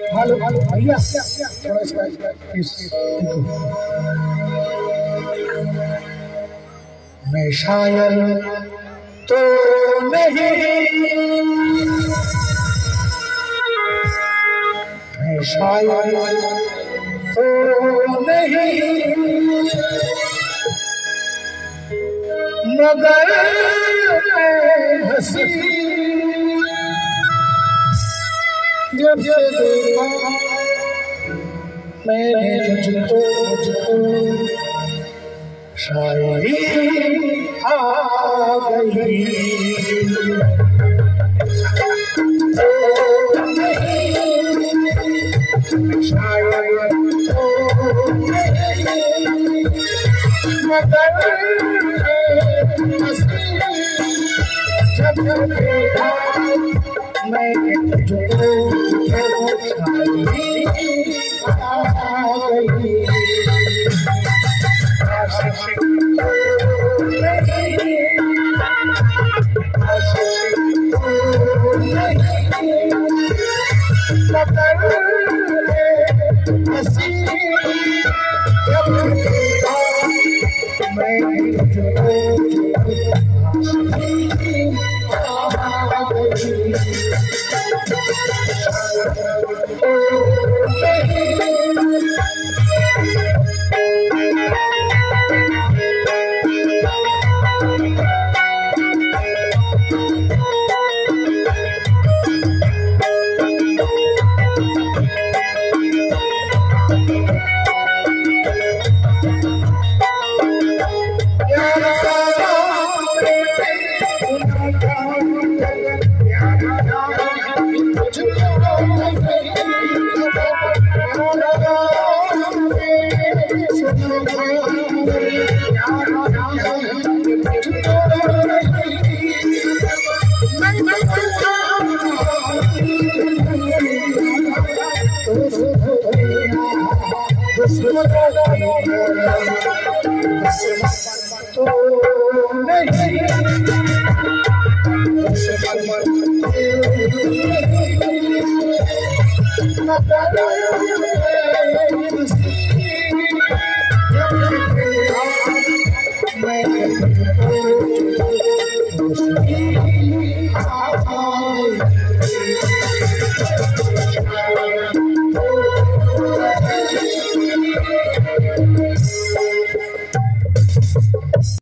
Hello भैया थोड़ा इसका प्लीज देखो। मैं शायर तो नहीं, मैं शायर तो नहीं, मगर मैं हंसी जब देखा मैंने तुझको शायरी आ गई। शायर तो नहीं, मगर जब देखा मैंने तुझको शायरी आ गई। मैं